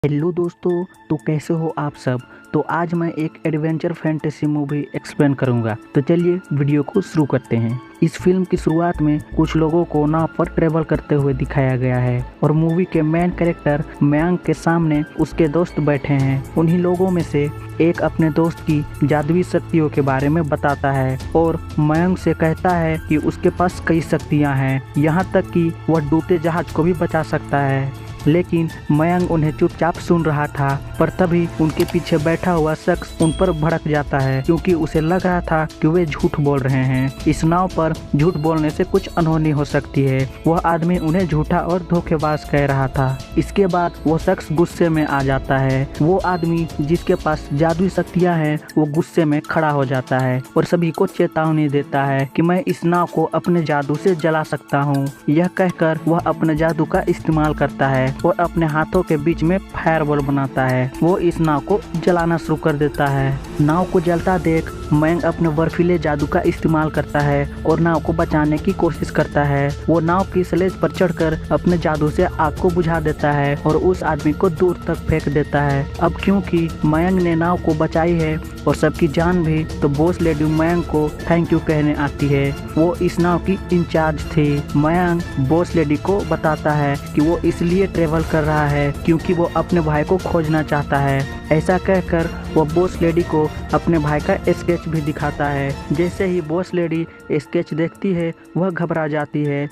Hello दोस्तों, तो कैसे हो आप सब। तो आज मैं एक एडवेंचर फैंटेसी मूवी एक्सप्लेन करूंगा। तो चलिए वीडियो को शुरू करते हैं। इस फिल्म की शुरुआत में कुछ लोगों को नाव पर ट्रेवल करते हुए दिखाया गया है और मूवी के मेन कैरेक्टर मयंक के सामने उसके दोस्त बैठे हैं। उन्हीं लोगों में से एक अपने दोस्त की जादुई शक्तियों के बारे में बताता है और मयंक से कहता है कि उसके पास कई शक्तियां हैं, यहाँ तक कि वह डूबते जहाज को भी बचा सकता है। लेकिन मयंक उन्हें चुपचाप सुन रहा था, पर तभी उनके पीछे बैठा हुआ शख्स उन पर भड़क जाता है क्योंकि उसे लग रहा था कि वे झूठ बोल रहे हैं। इस नाव पर झूठ बोलने से कुछ अनहोनी हो सकती है। वह आदमी उन्हें झूठा और धोखेबाज कह रहा था। इसके बाद वो शख्स गुस्से में आ जाता है। वो आदमी जिसके पास जादुई शक्तियां हैं वो गुस्से में खड़ा हो जाता है और सभी को चेतावनी देता है कि मैं इस नाव को अपने जादू से जला सकता हूँ। यह कहकर वह अपने जादू का इस्तेमाल करता है और अपने हाथों के बीच में फायरबॉल बनाता है। वो इस नाव को जलाना शुरू कर देता है। नाव को जलता देख मयंक अपने बर्फीले जादू का इस्तेमाल करता है और नाव को बचाने की कोशिश करता है। वो नाव की स्लेज पर चढ़कर अपने जादू से आग को बुझा देता है और उस आदमी को दूर तक फेंक देता है। अब क्योंकि मयंक ने नाव को बचाई है और सबकी जान भी, तो बॉस लेडी मयंक को थैंक यू कहने आती है। वो इस नाव की इंचार्ज थी। मयंक बॉस लेडी को बताता है कि वो इसलिए ट्रेवल कर रहा है क्योंकि वो अपने भाई को खोजना चाहता है। ऐसा कहकर वो बॉस लेडी को अपने भाई का स्केच भी दिखाता है। जैसे ही बॉस लेडी स्केच देखती है वह घबरा जाती है।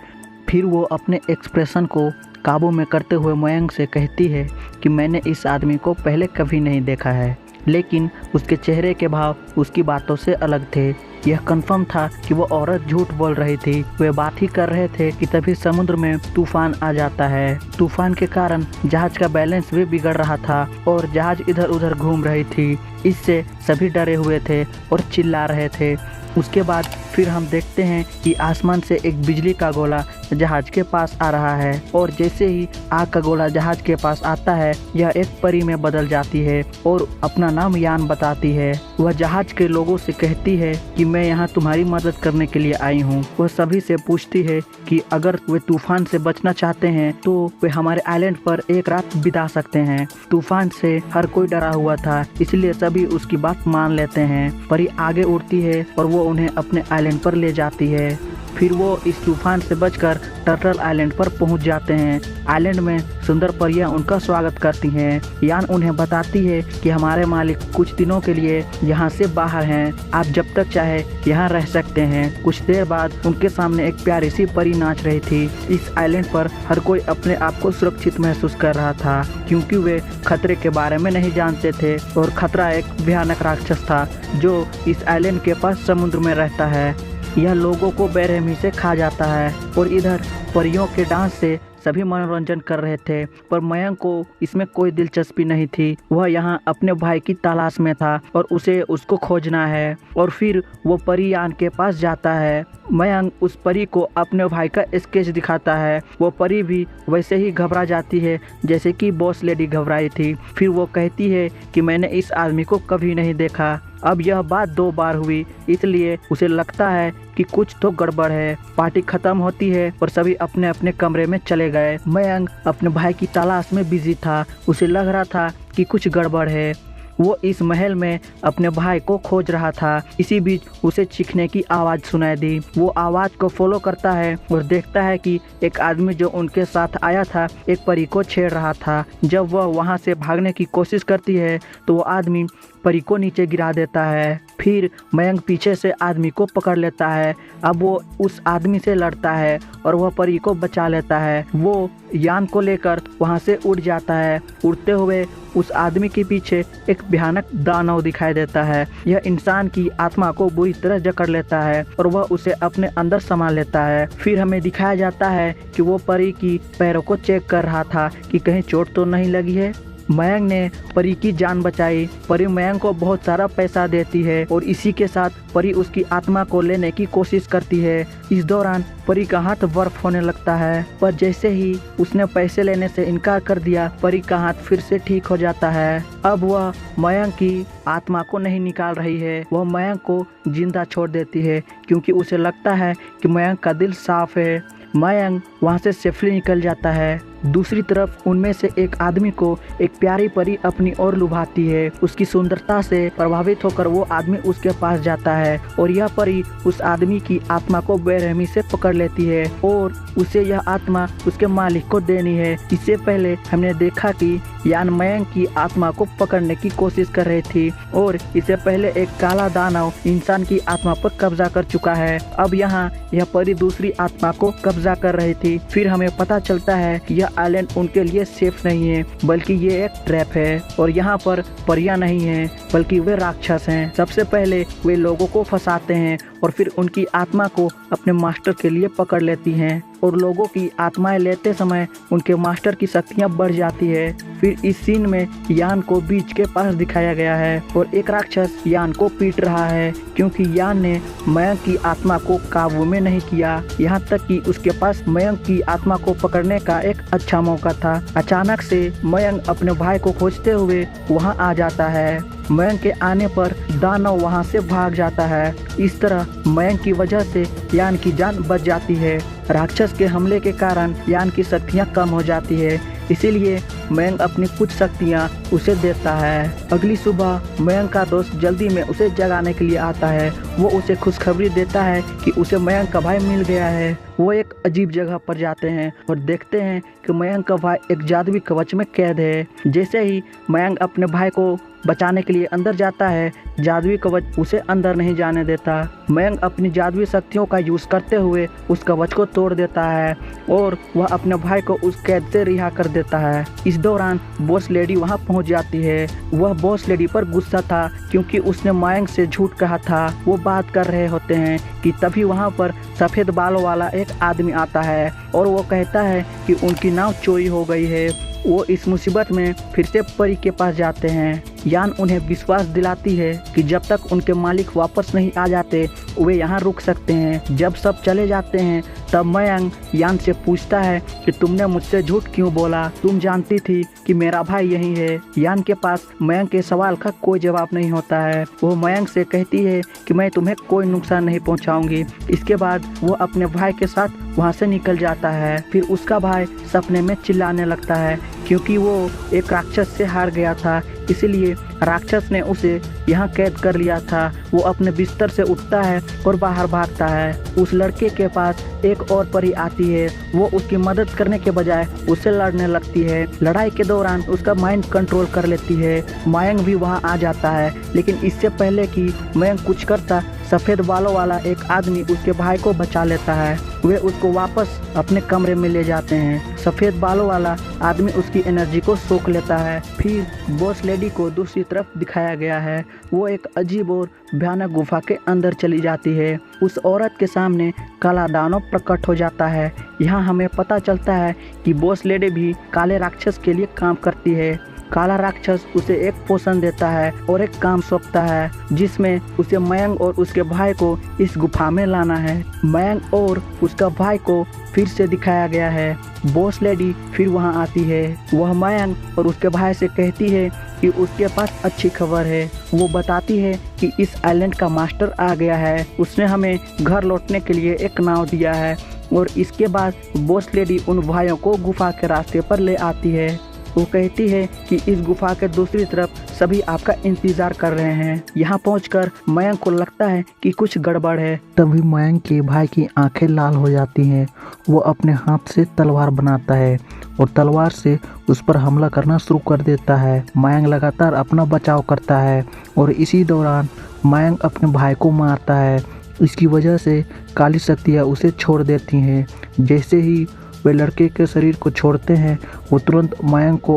फिर वो अपने एक्सप्रेशन को काबू में करते हुए मयंक से कहती है कि मैंने इस आदमी को पहले कभी नहीं देखा है, लेकिन उसके चेहरे के भाव उसकी बातों से अलग थे। यह कंफर्म था कि वो औरत झूठ बोल रही थी। वे बात ही कर रहे थे कि तभी समुद्र में तूफान आ जाता है। तूफान के कारण जहाज का बैलेंस भी बिगड़ रहा था और जहाज इधर उधर घूम रही थी। इससे सभी डरे हुए थे और चिल्ला रहे थे। उसके बाद फिर हम देखते हैं कि आसमान से एक बिजली का गोला जहाज के पास आ रहा है और जैसे ही आग का गोला जहाज के पास आता है यह एक परी में बदल जाती है और अपना नाम यान बताती है। वह जहाज के लोगों से कहती है कि मैं यहाँ तुम्हारी मदद करने के लिए आई हूँ। वह सभी से पूछती है कि अगर वे तूफान से बचना चाहते हैं तो वे हमारे आइलैंड पर एक रात बिता सकते हैं। तूफान से हर कोई डरा हुआ था, इसलिए सभी उसकी बात मान लेते हैं। परी आगे उड़ती है और वो उन्हें अपने आइलैंड पर ले जाती है। फिर वो इस तूफान से बचकर टर्टल आइलैंड पर पहुंच जाते हैं। आइलैंड में सुंदर परियां उनका स्वागत करती हैं। यान उन्हें बताती है कि हमारे मालिक कुछ दिनों के लिए यहाँ से बाहर हैं, आप जब तक चाहे यहाँ रह सकते हैं। कुछ देर बाद उनके सामने एक प्यारी सी परी नाच रही थी। इस आइलैंड पर हर कोई अपने आप को सुरक्षित महसूस कर रहा था क्योंकि वे खतरे के बारे में नहीं जानते थे और खतरा एक भयानक राक्षस था जो इस आइलैंड के पास समुद्र में रहता है। यह लोगों को बेरहमी से खा जाता है और इधर परियों के डांस से सभी मनोरंजन कर रहे थे, पर मयंक को इसमें कोई दिलचस्पी नहीं थी। वह यहाँ अपने भाई की तलाश में था और उसे उसको खोजना है। और फिर वो परी यान के पास जाता है। मयंक उस परी को अपने भाई का स्केच दिखाता है। वो परी भी वैसे ही घबरा जाती है जैसे कि बॉस लेडी घबराई थी। फिर वो कहती है कि मैंने इस आदमी को कभी नहीं देखा। अब यह बात 2 बार हुई, इसलिए उसे लगता है कि कुछ तो गड़बड़ है। पार्टी खत्म होती है और सभी अपने अपने कमरे में चले गए। मयंक अपने भाई की तलाश में बिजी था। उसे लग रहा था कि कुछ गड़बड़ है। वो इस महल में अपने भाई को खोज रहा था। इसी बीच उसे चीखने की आवाज़ सुनाई दी। वो आवाज़ को फॉलो करता है और देखता है कि एक आदमी जो उनके साथ आया था एक परी को छेड़ रहा था। जब वह वहाँ से भागने की कोशिश करती है तो वो आदमी परी को नीचे गिरा देता है। फिर मयंक पीछे से आदमी को पकड़ लेता है। अब वो उस आदमी से लड़ता है और वह परी को बचा लेता है। वो यान को लेकर वहाँ से उड़ जाता है। उड़ते हुए उस आदमी के पीछे एक भयानक दानव दिखाई देता है। यह इंसान की आत्मा को बुरी तरह जकड़ लेता है और वह उसे अपने अंदर समा लेता है। फिर हमें दिखाया जाता है कि वो परी की पैरों को चेक कर रहा था कि कहीं चोट तो नहीं लगी है। मयंक ने परी की जान बचाई। परी मयंक को बहुत सारा पैसा देती है और इसी के साथ परी उसकी आत्मा को लेने की कोशिश करती है। इस दौरान परी का हाथ बर्फ होने लगता है, पर जैसे ही उसने पैसे लेने से इनकार कर दिया परी का हाथ फिर से ठीक हो जाता है। अब वह मयंक की आत्मा को नहीं निकाल रही है, वह मयंक को जिंदा छोड़ देती है क्योंकि उसे लगता है कि मयंक का दिल साफ है। मयंक वहाँ से सेफली निकल जाता है। दूसरी तरफ उनमें से एक आदमी को एक प्यारी परी अपनी ओर लुभाती है। उसकी सुंदरता से प्रभावित होकर वो आदमी उसके पास जाता है और यह परी उस आदमी की आत्मा को बेरहमी से पकड़ लेती है और उसे यह आत्मा उसके मालिक को देनी है। इससे पहले हमने देखा कि यान मयंक की आत्मा को पकड़ने की कोशिश कर रही थी और इससे पहले एक काला दानव इंसान की आत्मा पर कब्जा कर चुका है। अब यहाँ यह परी दूसरी आत्मा को कब्जा कर रही थी। फिर हमें पता चलता है कि यह आइलैंड उनके लिए सेफ नहीं है, बल्कि ये एक ट्रैप है और यहाँ पर परियां नहीं हैं, बल्कि वे राक्षस हैं। सबसे पहले वे लोगों को फंसाते हैं और फिर उनकी आत्मा को अपने मास्टर के लिए पकड़ लेती हैं और लोगों की आत्माएं लेते समय उनके मास्टर की शक्तियां बढ़ जाती है। फिर इस सीन में यान को बीच के पास दिखाया गया है और एक राक्षस यान को पीट रहा है क्योंकि यान ने मयंक की आत्मा को काबू में नहीं किया। यहाँ तक कि उसके पास मयंक की आत्मा को पकड़ने का एक अच्छा मौका था। अचानक से मयंक अपने भाई को खोजते हुए वहाँ आ जाता है। मयंक के आने पर दानव वहां से भाग जाता है। इस तरह मयंक की वजह से यान की जान बच जाती है। राक्षस के हमले के कारण यान की शक्तियां कम हो जाती है, इसीलिए मयंक अपनी कुछ शक्तियां उसे देता है। अगली सुबह मयंक का दोस्त जल्दी में उसे जगाने के लिए आता है। वो उसे खुशखबरी देता है कि उसे मयंक का भाई मिल गया है। वो एक अजीब जगह पर जाते हैं और देखते हैं कि मयंक का भाई एक जादुई कवच में कैद है। जैसे ही मयंक अपने भाई को बचाने के लिए अंदर जाता है, जादुई कवच उसे अंदर नहीं जाने देता। मयंक अपनी जादुई शक्तियों का यूज करते हुए उस कवच को तोड़ देता है और वह अपने भाई को उस कैद से रिहा कर देता है। इस दौरान बॉस लेडी वहां पहुंच जाती है। वह बॉस लेडी पर गुस्सा था क्योंकि उसने मयंक से झूठ कहा था। वो बात कर रहे होते हैं कि तभी वहां पर सफेद बालों वाला एक आदमी आता है और वो कहता है कि उनकी नाव चोरी हो गई है। वो इस मुसीबत में फिर से परी के पास जाते हैं। यान उन्हें विश्वास दिलाती है कि जब तक उनके मालिक वापस नहीं आ जाते वे यहाँ रुक सकते हैं। जब सब चले जाते हैं तब मयंक यान से पूछता है कि तुमने मुझसे झूठ क्यों बोला, तुम जानती थी कि मेरा भाई यही है। यान के पास मयंक के सवाल का कोई जवाब नहीं होता है। वो मयंक से कहती है कि मैं तुम्हें कोई नुकसान नहीं पहुंचाऊंगी। इसके बाद वो अपने भाई के साथ वहाँ से निकल जाता है। फिर उसका भाई सपने में चिल्लाने लगता है क्योंकि वो एक राक्षस से हार गया था, इसलिए राक्षस ने उसे यहाँ कैद कर लिया था। वो अपने बिस्तर से उठता है और बाहर भागता है। उस लड़के के पास एक और परी आती है। वो उसकी मदद करने के बजाय उससे लड़ने लगती है। लड़ाई के दौरान उसका माइंड कंट्रोल कर लेती है। मयंक भी वहाँ आ जाता है, लेकिन इससे पहले कि मयंक कुछ करता, सफेद बालों वाला एक आदमी उसके भाई को बचा लेता है। वे उसको वापस अपने कमरे में ले जाते हैं। सफेद बालों वाला आदमी उसकी एनर्जी को सोख लेता है। फिर बॉस लेडी को दूसरी तरफ दिखाया गया है। वो एक अजीब और भयानक गुफा के अंदर चली जाती है। उस औरत के सामने काला दानव प्रकट हो जाता है। यहाँ हमें पता चलता है कि बॉस लेडी भी काले राक्षस के लिए काम करती है। काला राक्षस उसे एक पोषण देता है और एक काम सौंपता है जिसमें उसे मयंक और उसके भाई को इस गुफा में लाना है। मयंक और उसका भाई को फिर से दिखाया गया है। बॉस लेडी फिर वहां आती है। वह मयंक और उसके भाई से कहती है कि उसके पास अच्छी खबर है। वो बताती है कि इस आइलैंड का मास्टर आ गया है। उसने हमें घर लौटने के लिए एक नाव दिया है और इसके बाद बॉस लेडी उन भाइयों को गुफा के रास्ते पर ले आती है। वो कहती है कि इस गुफा के दूसरी तरफ सभी आपका इंतजार कर रहे हैं। यहाँ पहुंचकर मयंक को लगता है कि कुछ गड़बड़ है। तभी मयंक के भाई की आंखें लाल हो जाती हैं। वो अपने हाथ से तलवार बनाता है और तलवार से उस पर हमला करना शुरू कर देता है। मयंक लगातार अपना बचाव करता है और इसी दौरान मयंक अपने भाई को मारता है। इसकी वजह से काली शक्तियाँ उसे छोड़ देती हैं। जैसे ही वे लड़के के शरीर को छोड़ते हैं वो तुरंत मयंक को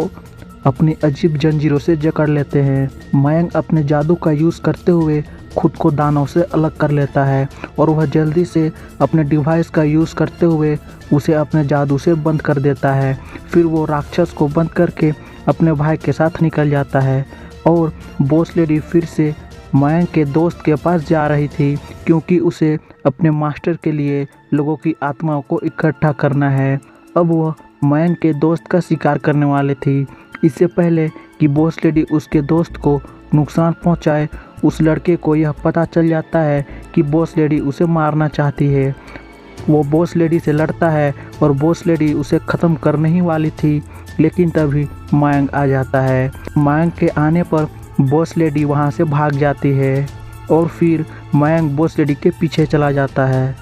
अपनी अजीब जंजीरों से जकड़ लेते हैं। मयंक अपने जादू का यूज़ करते हुए खुद को दानव से अलग कर लेता है और वह जल्दी से अपने डिवाइस का यूज़ करते हुए उसे अपने जादू से बंद कर देता है। फिर वो राक्षस को बंद करके अपने भाई के साथ निकल जाता है और बॉस लेडी फिर से मयंक के दोस्त के पास जा रही थी क्योंकि उसे अपने मास्टर के लिए लोगों की आत्माओं को इकट्ठा करना है। अब वह मयंक के दोस्त का शिकार करने वाले थी। इससे पहले कि बॉस लेडी उसके दोस्त को नुकसान पहुंचाए, उस लड़के को यह पता चल जाता है कि बॉस लेडी उसे मारना चाहती है। वो बॉस लेडी से लड़ता है और बॉस लेडी उसे ख़त्म करने ही वाली थी, लेकिन तभी मयंक आ जाता है। मयंक के आने पर बॉस लेडी वहाँ से भाग जाती है और फिर मयंक बॉस लेडी के पीछे चला जाता है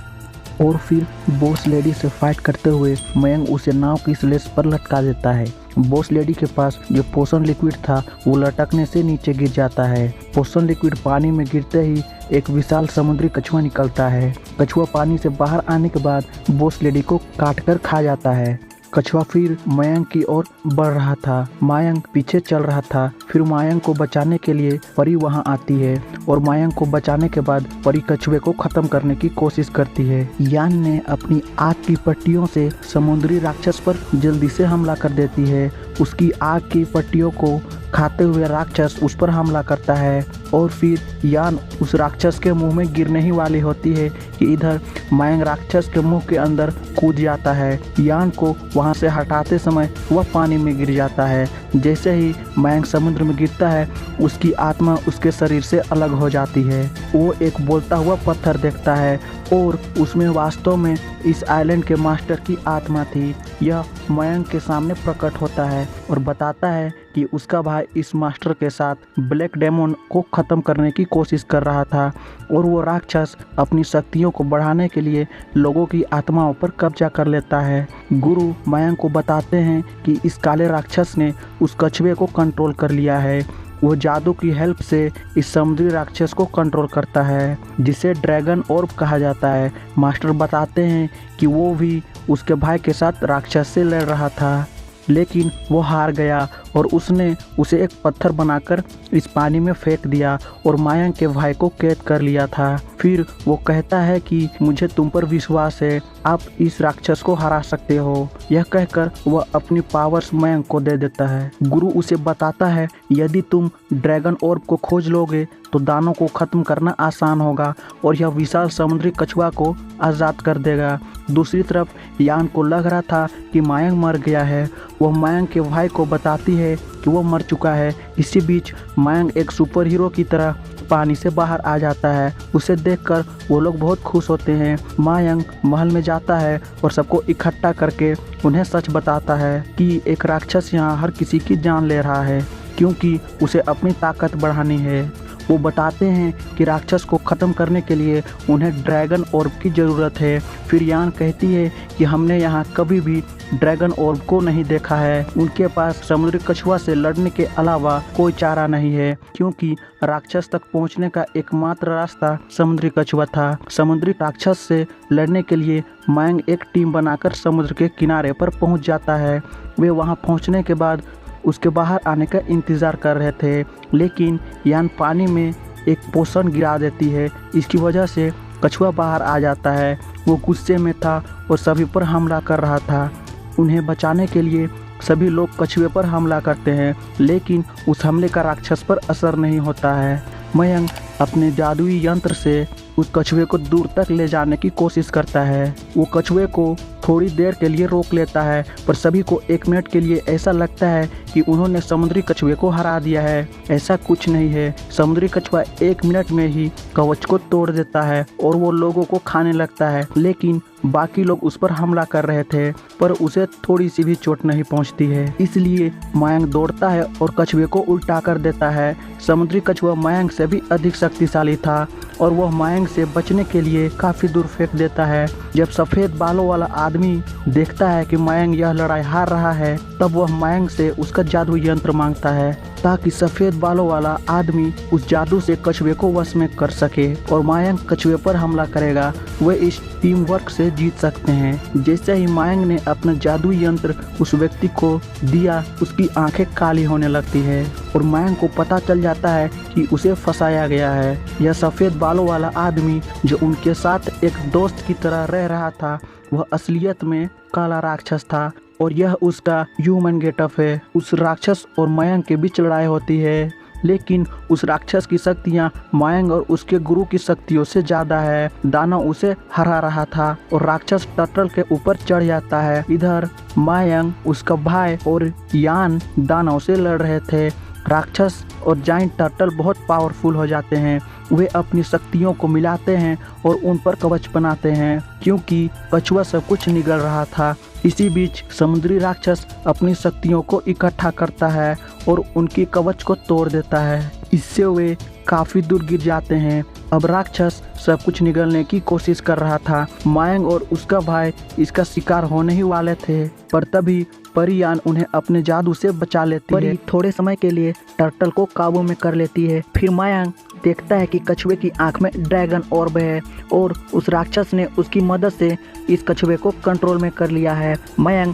और फिर बॉस लेडी से फाइट करते हुए मयंक उसे नाव की स्लेज पर लटका देता है। बॉस लेडी के पास जो पोषण लिक्विड था वो लटकने से नीचे गिर जाता है। पोषण लिक्विड पानी में गिरते ही एक विशाल समुद्री कछुआ निकलता है। कछुआ पानी से बाहर आने के बाद बॉस लेडी को काट कर खा जाता है। कछुआ फिर मयंक की ओर बढ़ रहा था। मयंक पीछे चल रहा था। फिर मयंक को बचाने के लिए परी वहां आती है और मयंक को बचाने के बाद परी कछुए को खत्म करने की कोशिश करती है। यान ने अपनी आग की पट्टियों से समुद्री राक्षस पर जल्दी से हमला कर देती है। उसकी आग की पट्टियों को खाते हुए राक्षस उस पर हमला करता है और फिर यान उस राक्षस के मुंह में गिरने ही वाली होती है कि इधर मयंक राक्षस के मुंह के अंदर कूद जाता है। यान को वहां से हटाते समय वह पानी में गिर जाता है। जैसे ही मयंक समुद्र में गिरता है उसकी आत्मा उसके शरीर से अलग हो जाती है। वो एक बोलता हुआ पत्थर देखता है और उसमें वास्तव में इस आइलैंड के मास्टर की आत्मा थी। यह मयंक के सामने प्रकट होता है और बताता है कि उसका भाई इस मास्टर के साथ ब्लैक डेमन को ख़त्म करने की कोशिश कर रहा था और वो राक्षस अपनी शक्तियों को बढ़ाने के लिए लोगों की आत्माओं पर कब्जा कर लेता है। गुरु मयंक को बताते हैं कि इस काले राक्षस ने उस कछुए को कंट्रोल कर लिया है। वो जादू की हेल्प से इस समुद्री राक्षस को कंट्रोल करता है जिसे ड्रैगन ऑर्ब कहा जाता है। मास्टर बताते हैं कि वो भी उसके भाई के साथ राक्षस से लड़ रहा था, लेकिन वो हार गया और उसने उसे एक पत्थर बनाकर इस पानी में फेंक दिया और मयंक के भाई को कैद कर लिया था। फिर वो कहता है कि मुझे तुम पर विश्वास है, आप इस राक्षस को हरा सकते हो। यह कहकर वह अपनी पावर्स मयंक को दे देता है। गुरु उसे बताता है यदि तुम ड्रैगन ऑर्ब को खोज लोगे तो दानों को खत्म करना आसान होगा और यह विशाल समुद्री कछुआ को आज़ाद कर देगा। दूसरी तरफ यान को लग रहा था कि मयंक मर गया है। वह मयंक के भाई को बताती है कि वो मर चुका है। इसी बीच मयंक एक सुपर हीरो की तरह पानी से बाहर आ जाता है। उसे देखकर वो लोग बहुत खुश होते हैं। मयंक महल में जाता है और सबको इकट्ठा करके उन्हें सच बताता है कि एक राक्षस यहाँ हर किसी की जान ले रहा है क्योंकि उसे अपनी ताकत बढ़ानी है। वो बताते हैं कि राक्षस को ख़त्म करने के लिए उन्हें ड्रैगन ऑर्ब की ज़रूरत है। फिर यान कहती है कि हमने यहाँ कभी भी ड्रैगन ऑर्ब को नहीं देखा है। उनके पास समुद्री कछुआ से लड़ने के अलावा कोई चारा नहीं है क्योंकि राक्षस तक पहुँचने का एकमात्र रास्ता समुद्री कछुआ था। समुद्री राक्षस से लड़ने के लिए मयंक एक टीम बनाकर समुद्र के किनारे पर पहुँच जाता है। वे वहाँ पहुँचने के बाद उसके बाहर आने का इंतज़ार कर रहे थे, लेकिन यान पानी में एक पोषण गिरा देती है। इसकी वजह से कछुआ बाहर आ जाता है। वो गुस्से में था और सभी पर हमला कर रहा था। उन्हें बचाने के लिए सभी लोग कछुए पर हमला करते हैं, लेकिन उस हमले का राक्षस पर असर नहीं होता है। मयंक अपने जादुई यंत्र से उस कछुए को दूर तक ले जाने की कोशिश करता है। वो कछुए को थोड़ी देर के लिए रोक लेता है, पर सभी को 1 मिनट के लिए ऐसा लगता है कि उन्होंने समुद्री कछुए को हरा दिया है। ऐसा कुछ नहीं है। समुद्री कछुआ 1 मिनट में ही कवच को तोड़ देता है और वो लोगों को खाने लगता है, लेकिन बाकी लोग उस पर हमला कर रहे थे पर उसे थोड़ी सी भी चोट नहीं पहुंचती है। इसलिए मयंक दौड़ता है और कछुए को उल्टा कर देता है। समुद्री कछुआ मयंक से भी अधिक शक्तिशाली था और वह मयंक से बचने के लिए काफ़ी दूर फेंक देता है। जब सफ़ेद बालों वाला आदमी देखता है कि मयंक यह लड़ाई हार रहा है, तब वह मयंक से उसका जादू यंत्र मांगता है ताकि सफ़ेद बालों वाला आदमी उस जादू से कछुए को वश में कर सके और मयंक कछुए पर हमला करेगा। वे इस टीम वर्क से जीत सकते हैं। जैसे ही मयंक ने अपना जादू यंत्र उस व्यक्ति को दिया, उसकी आंखें काली होने लगती है और मयंक को पता चल जाता है कि उसे फंसाया गया है। यह सफ़ेद बालों वाला आदमी जो उनके साथ एक दोस्त की तरह रह रहा था, वह असलियत में काला राक्षस था और यह उसका ह्यूमन गेटअप है। उस राक्षस और मयंक के बीच लड़ाई होती है, लेकिन उस राक्षस की शक्तियाँ मयंक और उसके गुरु की शक्तियों से ज़्यादा है। दानव उसे हरा रहा था और राक्षस टर्टल के ऊपर चढ़ जाता है। इधर मयंक, उसका भाई और यान दानव से लड़ रहे थे। राक्षस और जाइंट टर्टल बहुत पावरफुल हो जाते हैं। वे अपनी शक्तियों को मिलाते हैं और उन पर कवच बनाते हैं, क्योंकि कछुआ सब कुछ निगल रहा था। इसी बीच समुद्री राक्षस अपनी शक्तियों को इकट्ठा करता है और उनकी कवच को तोड़ देता है। इससे वे काफी दूर गिर जाते हैं। अब राक्षस सब कुछ निगलने की कोशिश कर रहा था। मायांग और उसका भाई इसका शिकार होने ही वाले थे, पर तभी परियान उन्हें अपने जादू से बचा लेती है। थोड़े समय के लिए टर्टल को काबू में कर लेती है। फिर मायांग देखता है कि कछुए की आंख में ड्रैगन ऑर्ब है और उस राक्षस ने उसकी मदद से इस कछुए को कंट्रोल में कर लिया है। मायांग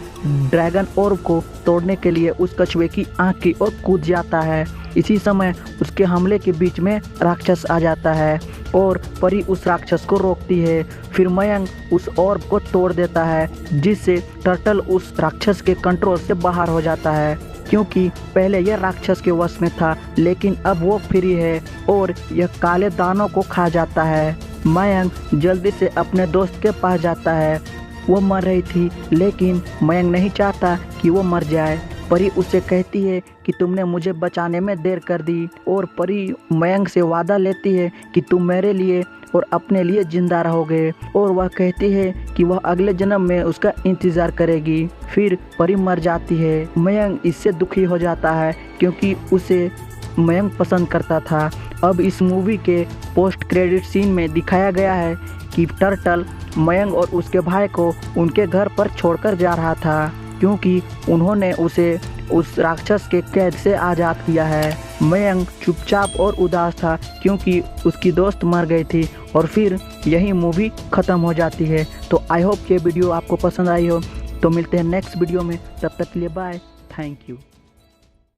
ड्रैगन ऑर्ब को तोड़ने के लिए उस कछुए की आंख की ओर कूद जाता है। इसी समय उसके हमले के बीच में राक्षस आ जाता है और परी उस राक्षस को रोकती है। फिर मयंक उस ऑर्ब को तोड़ देता है, जिससे टर्टल उस राक्षस के कंट्रोल से बाहर हो जाता है, क्योंकि पहले यह राक्षस के वश में था, लेकिन अब वो फ्री है और यह काले दानों को खा जाता है। मयंक जल्दी से अपने दोस्त के पास जाता है। वो मर रही थी, लेकिन मयंक नहीं चाहता कि वो मर जाए। परी उससे कहती है कि तुमने मुझे बचाने में देर कर दी, और परी मयंक से वादा लेती है कि तुम मेरे लिए और अपने लिए जिंदा रहोगे, और वह कहती है कि वह अगले जन्म में उसका इंतज़ार करेगी। फिर परी मर जाती है। मयंक इससे दुखी हो जाता है, क्योंकि उसे मयंक पसंद करता था। अब इस मूवी के पोस्ट क्रेडिट सीन में दिखाया गया है कि टर्टल मयंक और उसके भाई को उनके घर पर छोड़कर जा रहा था, क्योंकि उन्होंने उसे उस राक्षस के कैद से आज़ाद किया है। मयंक चुपचाप और उदास था, क्योंकि उसकी दोस्त मर गई थी। और फिर यही मूवी ख़त्म हो जाती है। तो आई होप ये वीडियो आपको पसंद आई हो। तो मिलते हैं नेक्स्ट वीडियो में, तब तक के लिए बाय, थैंक यू।